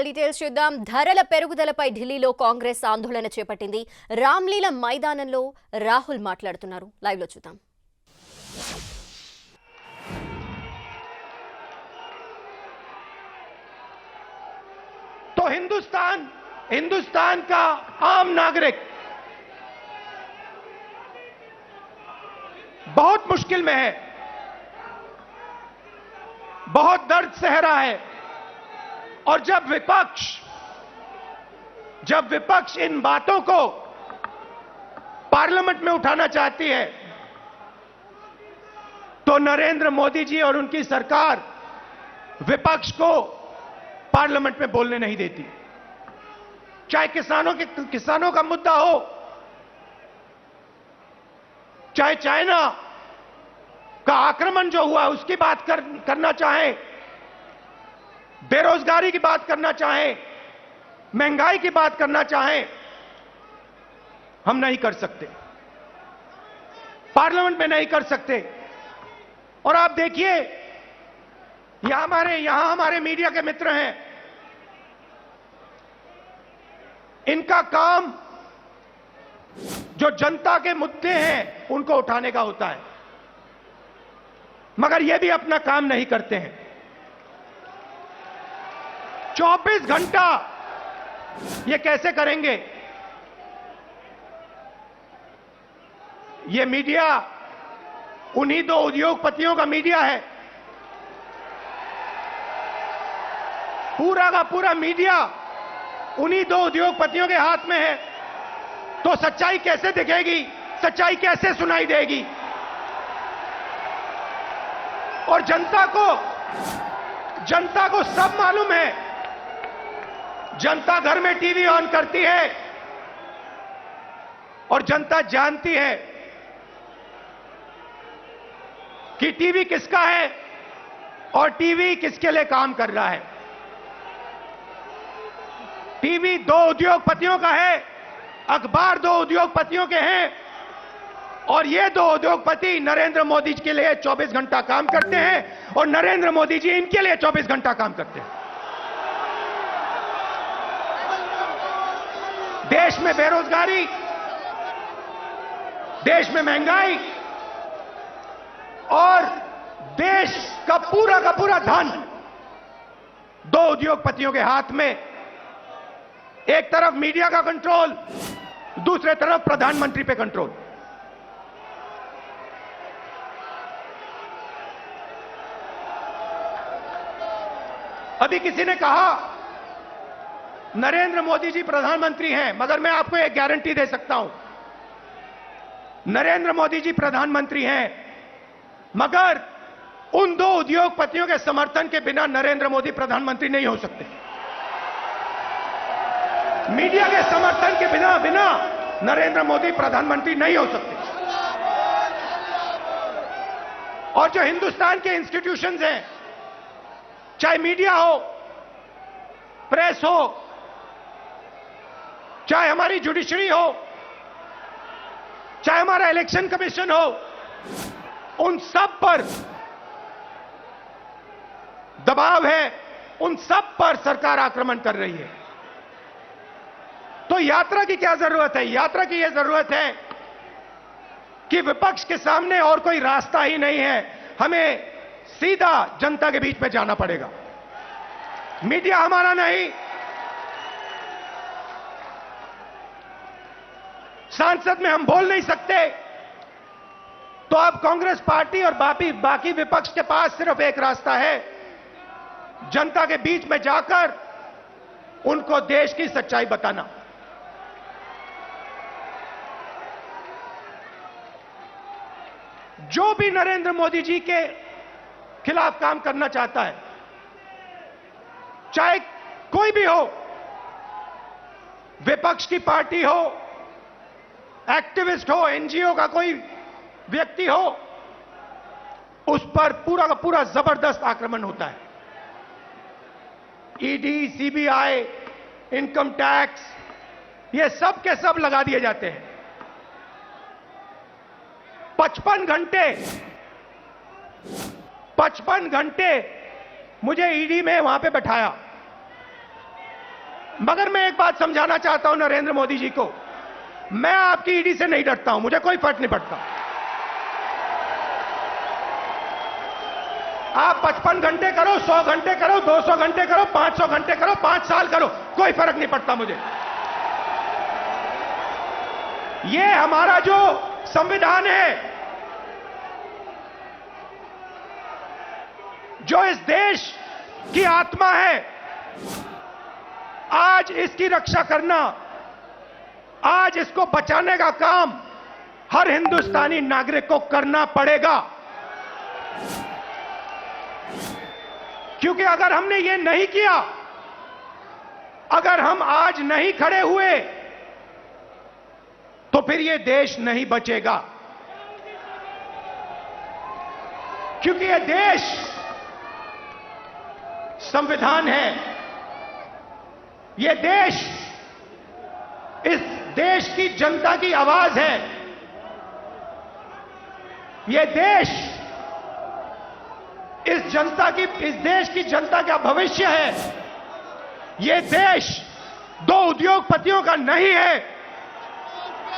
Details చూద్దాం. ధరల పెరుగుదలపై ఢిల్లీలో కాంగ్రెస్ ఆందోళన చేపట్టింది. రామ్లీలా మైదానంలో రాహుల్ మాట్లాడుతున్నారు. లైవ్ లో చూద్దాం. तो हिंदुस्तान का आम नागरिक बहुत मुश्किल में है, बहुत दर्द सह रहा है। और जब विपक्ष इन बातों को पार्लियामेंट में उठाना चाहती है तो नरेंद्र मोदी जी और उनकी सरकार विपक्ष को पार्लियामेंट में बोलने नहीं देती। चाहे किसानों का मुद्दा हो, चाहे चाइना का आक्रमण जो हुआ उसकी बात करना चाहें, बेरोजगारी की बात करना चाहें, महंगाई की बात करना चाहें, हम नहीं कर सकते, पार्लियामेंट में नहीं कर सकते। और आप देखिए यहां हमारे मीडिया के मित्र हैं, इनका काम जो जनता के मुद्दे हैं उनको उठाने का होता है, मगर ये भी अपना काम नहीं करते हैं। 24 घंटा ये कैसे करेंगे? ये मीडिया उन्हीं दो उद्योगपतियों का मीडिया है, पूरा का पूरा मीडिया उन्हीं दो उद्योगपतियों के हाथ में है। तो सच्चाई कैसे दिखेगी, सच्चाई कैसे सुनाई देगी? और जनता को सब मालूम है। जनता घर में टीवी ऑन करती है और जनता जानती है कि टीवी किसका है और टीवी किसके लिए काम कर रहा है। टीवी दो उद्योगपतियों का है, अखबार दो उद्योगपतियों के हैं, और ये दो उद्योगपति नरेंद्र मोदी जी के लिए 24 घंटा काम करते हैं और नरेंद्र मोदी जी इनके लिए 24 घंटा काम करते हैं। देश में बेरोजगारी, देश में महंगाई और देश का पूरा धन दो उद्योगपतियों के हाथ में। एक तरफ मीडिया का कंट्रोल, दूसरे तरफ प्रधानमंत्री पे कंट्रोल। अभी किसी ने कहा नरेंद्र मोदी जी प्रधानमंत्री हैं, मगर मैं आपको एक गारंटी दे सकता हूं, नरेंद्र मोदी जी प्रधानमंत्री हैं, मगर उन दो उद्योगपतियों के समर्थन के बिना नरेंद्र मोदी प्रधानमंत्री नहीं हो सकते। मीडिया के समर्थन के बिना नरेंद्र मोदी प्रधानमंत्री नहीं हो सकते। और जो हिंदुस्तान के इंस्टीट्यूशंस हैं, चाहे मीडिया हो, प्रेस हो, चाहे हमारी जुडिशरी हो, चाहे हमारा इलेक्शन कमीशन हो, उन सब पर दबाव है, उन सब पर सरकार आक्रमण कर रही है। तो यात्रा की क्या जरूरत है? यात्रा की यह जरूरत है कि विपक्ष के सामने और कोई रास्ता ही नहीं है, हमें सीधा जनता के बीच में जाना पड़ेगा। मीडिया हमारा नहीं, सांसद में हम बोल नहीं सकते, तो अब कांग्रेस पार्टी और बाकी विपक्ष के पास सिर्फ एक रास्ता है, जनता के बीच में जाकर उनको देश की सच्चाई बताना। जो भी नरेंद्र मोदी जी के खिलाफ काम करना चाहता है, चाहे कोई भी हो, विपक्ष की पार्टी हो, एक्टिविस्ट हो, एनजीओ का कोई व्यक्ति हो, उस पर पूरा का पूरा जबरदस्त आक्रमण होता है। ईडी, सीबीआई, इनकम टैक्स, ये सब के सब लगा दिए जाते हैं। 55 घंटे मुझे ईडी में वहां पे बैठाया मगर मैं एक बात समझाना चाहता हूं नरेंद्र मोदी जी को, मैं आपकी ईडी से नहीं डरता हूं, मुझे कोई फर्क नहीं पड़ता। आप 55 घंटे करो, 100 घंटे करो, 200 घंटे करो, 500 घंटे करो, 5 साल करो, कोई फर्क नहीं पड़ता मुझे। ये हमारा जो संविधान है, जो इस देश की आत्मा है, आज इसकी रक्षा करना, आज इसको बचाने का काम हर हिंदुस्तानी नागरिक को करना पड़ेगा। क्योंकि अगर हमने ये नहीं किया, अगर हम आज नहीं खड़े हुए, तो फिर ये देश नहीं बचेगा। क्योंकि ये देश संविधान है, ये देश इस देश की जनता की आवाज है, ये देश इस देश की जनता का भविष्य है। ये देश दो उद्योगपतियों का नहीं है,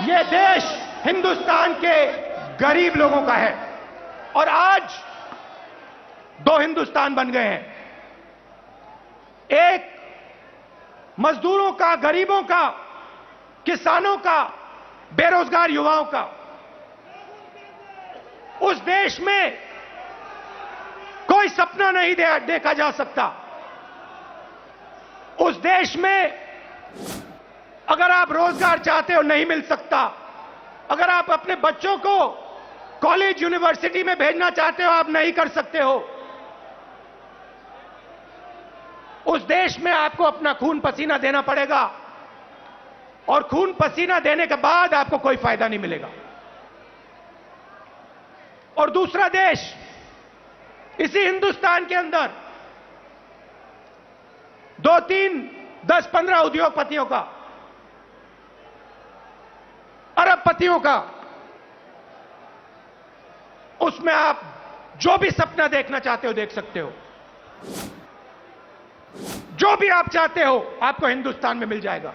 ये देश हिंदुस्तान के गरीब लोगों का है। और आज दो हिंदुस्तान बन गए हैं, एक मजदूरों का, गरीबों का, किसानों का, बेरोजगार युवाओं का। उस देश में कोई सपना नहीं देखा जा सकता। उस देश में अगर आप रोजगार चाहते हो नहीं मिल सकता, अगर आप अपने बच्चों को कॉलेज यूनिवर्सिटी में भेजना चाहते हो आप नहीं कर सकते हो। उस देश में आपको अपना खून पसीना देना पड़ेगा, और खून पसीना देने के बाद आपको कोई फायदा नहीं मिलेगा। और दूसरा देश, इसी हिंदुस्तान के अंदर 2, 3, 10, 15 उद्योगपतियों का, अरबपतियों का, उसमें आप जो भी सपना देखना चाहते हो देख सकते हो। जो भी आप चाहते हो आपको हिंदुस्तान में मिल जाएगा।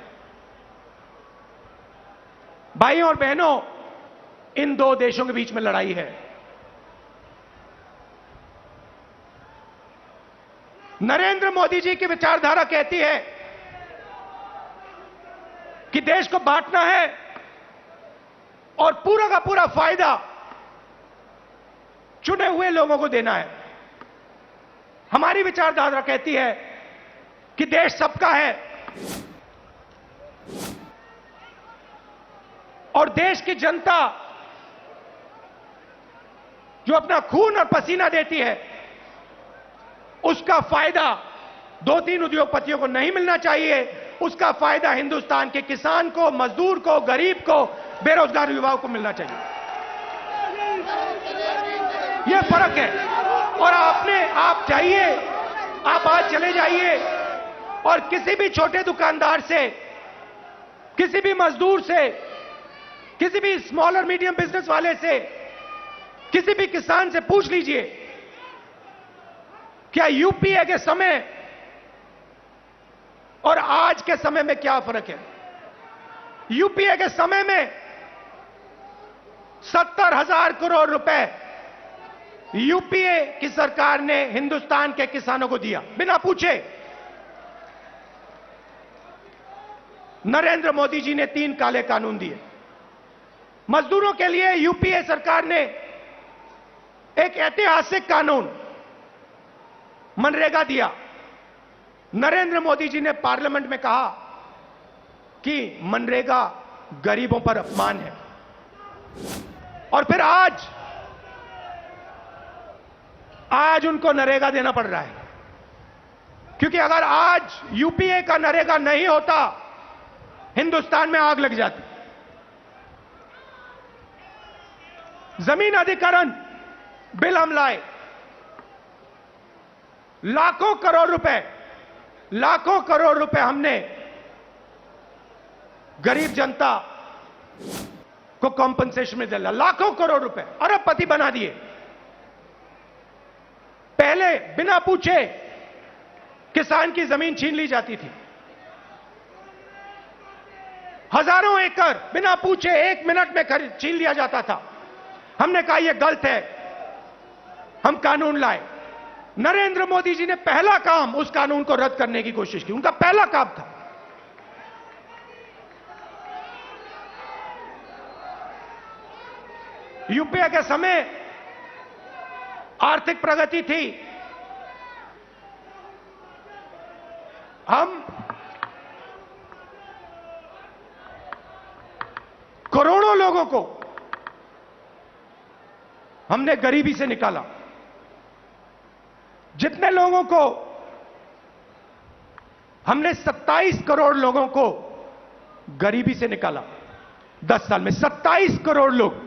भाइयों और बहनों, इन दो देशों के बीच में लड़ाई है। नरेंद्र मोदी जी की विचारधारा कहती है कि देश को बांटना है और पूरा का पूरा फायदा चुने हुए लोगों को देना है। हमारी विचारधारा कहती है कि देश सबका है और देश की जनता जो अपना खून और पसीना देती है, उसका फायदा 2-3 उद्योगपतियों को नहीं मिलना चाहिए। उसका फायदा हिंदुस्तान के किसान को, मजदूर को, गरीब को, बेरोजगार युवाओं को मिलना चाहिए। यह फर्क है। और आप जाइए, आप आज चले जाइए और किसी भी छोटे दुकानदार से, किसी भी मजदूर से, किसी भी स्मॉल और मीडियम बिजनेस वाले से, किसी भी किसान से पूछ लीजिए, क्या यूपीए के समय और आज के समय में क्या फर्क है? यूपीए के समय में 70,000 करोड़ रुपए यूपीए की सरकार ने हिंदुस्तान के किसानों को दिया बिना पूछे। नरेंद्र मोदी जी ने 3 काले कानून दिए। मजदूरों के लिए यूपीए सरकार ने एक ऐतिहासिक कानून मनरेगा दिया। नरेंद्र मोदी जी ने पार्लियामेंट में कहा कि मनरेगा गरीबों पर अपमान है। और फिर आज उनको नरेगा देना पड़ रहा है, क्योंकि अगर आज यूपीए का नरेगा नहीं होता, हिंदुस्तान में आग लग जाती। जमीन अधिग्रहण बिल हम लाए, लाखों करोड़ रुपए हमने गरीब जनता को कॉम्पनसेशन में दिला। लाखों करोड़ रुपए, अरबपति बना दिए। पहले बिना पूछे किसान की जमीन छीन ली जाती थी। हजारों एकड़ बिना पूछे 1 मिनट में छीन लिया जाता था। हमने कहा यह गलत है, हम कानून लाए। नरेंद्र मोदी जी ने पहला काम उस कानून को रद्द करने की कोशिश की, उनका पहला काम था। यूपीए के समय आर्थिक प्रगति थी, हम करोड़ों लोगों को हमने गरीबी से निकाला। जितने लोगों को हमने 27 करोड़ लोगों को गरीबी से निकाला 10 साल में, 27 करोड़ लोग।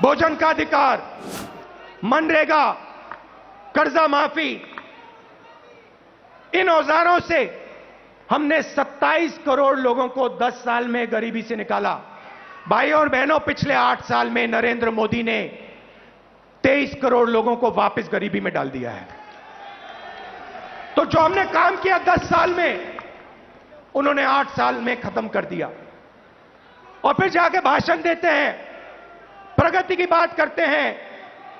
भोजन का अधिकार, मनरेगा, कर्जा माफी, इन औजारों से हमने 27 करोड़ लोगों को 10 साल में गरीबी से निकाला। भाइयों और बहनों, पिछले 8 साल में नरेंद्र मोदी ने 23 करोड़ लोगों को वापस गरीबी में डाल दिया है। तो जो हमने काम किया 10 साल में, उन्होंने 8 साल में खत्म कर दिया। और फिर जाके भाषण देते हैं, प्रगति की बात करते हैं,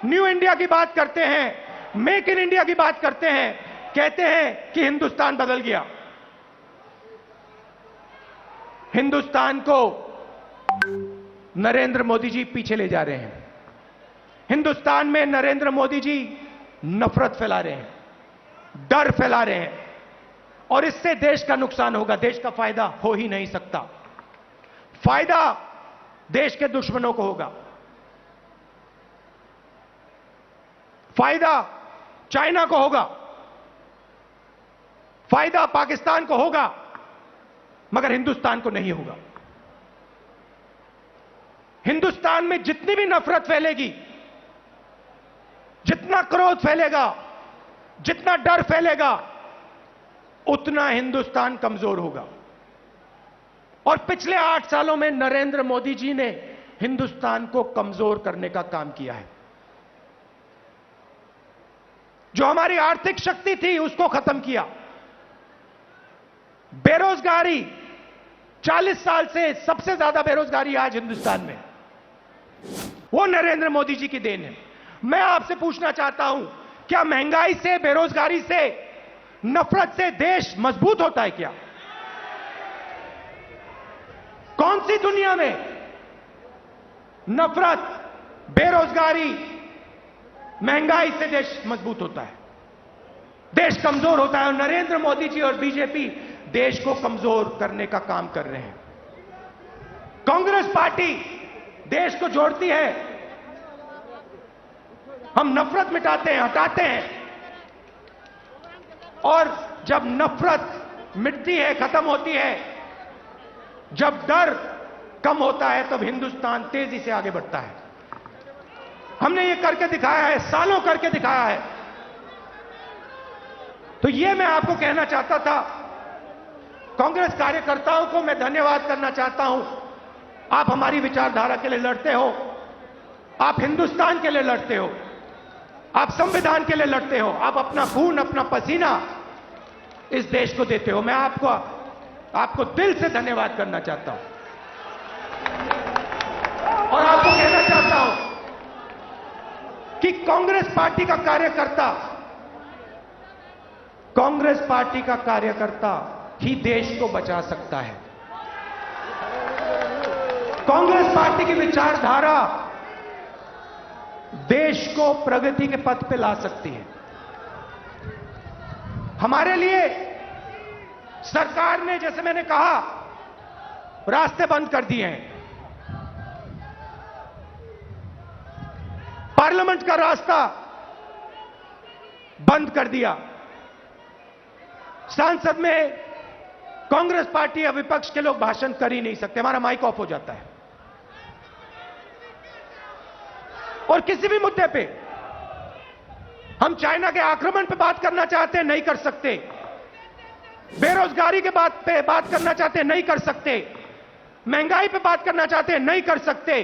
न्यू इंडिया की बात करते हैं, मेक इन इंडिया की बात करते हैं, कहते हैं कि हिंदुस्तान बदल गया। हिंदुस्तान को नरेंद्र मोदी जी पीछे ले जा रहे हैं। हिंदुस्तान में नरेंद्र मोदी जी नफरत फैला रहे हैं, डर फैला रहे हैं, और इससे देश का नुकसान होगा, देश का फायदा हो ही नहीं सकता। फायदा देश के दुश्मनों को होगा, फायदा चाइना को होगा, फायदा पाकिस्तान को होगा, मगर हिंदुस्तान को नहीं होगा। हिंदुस्तान में जितनी भी नफरत फैलेगी, जितना क्रोध फैलेगा, जितना डर फैलेगा, उतना हिंदुस्तान कमजोर होगा। और पिछले 8 सालों में नरेंद्र मोदी जी ने हिंदुस्तान को कमजोर करने का काम किया है। जो हमारी आर्थिक शक्ति थी उसको खत्म किया। बेरोजगारी, 40 साल से सबसे ज्यादा बेरोजगारी आज हिंदुस्तान में, वो नरेंद्र मोदी जी की देन है। मैं आपसे पूछना चाहता हूं, क्या महंगाई से, बेरोजगारी से, नफरत से देश मजबूत होता है क्या? कौन सी दुनिया में नफरत, बेरोजगारी, महंगाई से देश मजबूत होता है? देश कमजोर होता है। और नरेंद्र मोदी जी और बीजेपी देश को कमजोर करने का काम कर रहे हैं। कांग्रेस पार्टी देश को जोड़ती है, हम नफरत मिटाते हैं, हटाते हैं, और जब नफरत मिटती है, खत्म होती है, जब डर कम होता है, तब हिंदुस्तान तेजी से आगे बढ़ता है। हमने ये करके दिखाया है, सालों करके दिखाया है। तो ये मैं आपको कहना चाहता था। कांग्रेस कार्यकर्ताओं को मैं धन्यवाद करना चाहता हूं। आप हमारी विचारधारा के लिए लड़ते हो, आप हिंदुस्तान के लिए लड़ते हो, आप संविधान के लिए लड़ते हो, आप अपना खून, अपना पसीना इस देश को देते हो। मैं आपको दिल से धन्यवाद करना चाहता हूं, और आपको कहना चाहता हूं कि कांग्रेस पार्टी का कार्यकर्ता ही देश को बचा सकता है। कांग्रेस पार्टी की विचारधारा देश को प्रगति के पथ पे ला सकती है। हमारे लिए सरकार ने, जैसे मैंने कहा, रास्ते बंद कर दिए हैं। पार्लियामेंट का रास्ता बंद कर दिया। संसद में कांग्रेस पार्टी या विपक्ष के लोग भाषण कर ही नहीं सकते, हमारा माइक ऑफ हो जाता है। और किसी भी मुद्दे पे हम चाइना के आक्रमण पे बात करना चाहते हैं, नहीं कर सकते। बेरोजगारी के बात पे बात करना चाहते हैं, नहीं कर सकते। महंगाई पे बात करना चाहते हैं, नहीं कर सकते।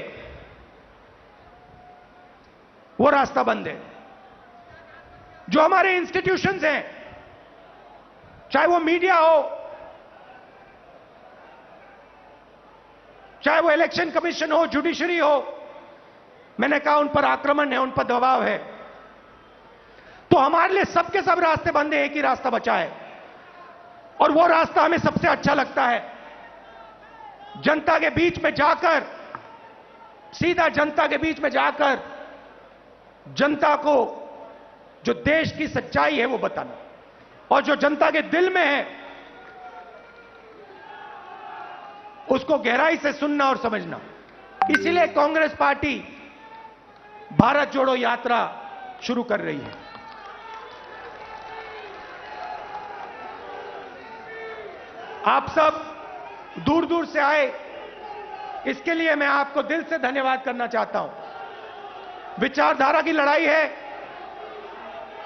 वो रास्ता बंद है। जो हमारे इंस्टीट्यूशंस हैं, चाहे वो मीडिया हो, चाहे वो इलेक्शन कमीशन हो, जुडिशरी हो, मैंने कहा उन पर आक्रमण है, उन पर दबाव है। तो हमारे लिए सबके सब रास्ते बंद है, एक ही रास्ता बचा है और वो रास्ता हमें सबसे अच्छा लगता है। जनता के बीच में जाकर, सीधा जनता के बीच में जाकर जनता को जो देश की सच्चाई है वो बताना और जो जनता के दिल में है उसको गहराई से सुनना और समझना। इसीलिए कांग्रेस पार्टी भारत जोड़ो यात्रा शुरू कर रही है। आप सब दूर दूर से आए, इसके लिए मैं आपको दिल से धन्यवाद करना चाहता हूं। विचारधारा की लड़ाई है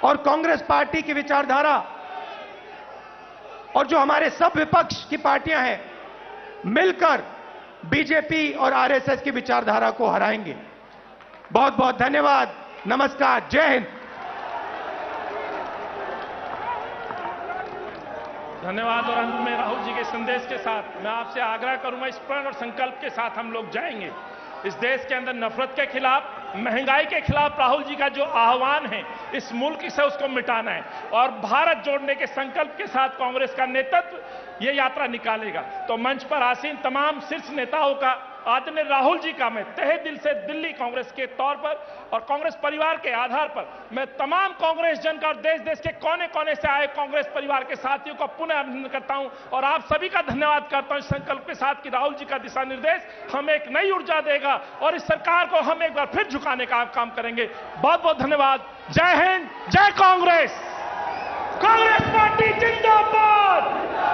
और कांग्रेस पार्टी की विचारधारा और जो हमारे सब विपक्ष की पार्टियां हैं मिलकर बीजेपी और आरएसएस की विचारधारा को हराएंगे। बहुत बहुत धन्यवाद। नमस्कार। जय हिंद। धन्यवाद। और अंत में राहुल जी के संदेश के साथ मैं आपसे आग्रह करूंगा, इस प्रण और संकल्प के साथ हम लोग जाएंगे। इस देश के अंदर नफरत के खिलाफ, महंगाई के खिलाफ राहुल जी का जो आह्वान है, इस मुल्क से उसको मिटाना है और भारत जोड़ने के संकल्प के साथ कांग्रेस का नेतृत्व ये यात्रा निकालेगा। तो मंच पर आसीन तमाम शीर्ष नेताओं का, आदरणीय राहुल जी का मैं तहे दिल से दिल्ली कांग्रेस के तौर पर और कांग्रेस परिवार के आधार पर मैं तमाम कांग्रेस जन का और देश देश के कोने कोने से आए कांग्रेस परिवार के साथियों का पुनः अभिनंदन करता हूं और आप सभी का धन्यवाद करता हूं इस संकल्प के साथ कि राहुल जी का दिशा निर्देश हमें एक नई ऊर्जा देगा और इस सरकार को हम एक बार फिर झुकाने का काम करेंगे। बहुत बहुत धन्यवाद। जय हिंद, जय कांग्रेस। कांग्रेस पार्टी जिंदाबाद।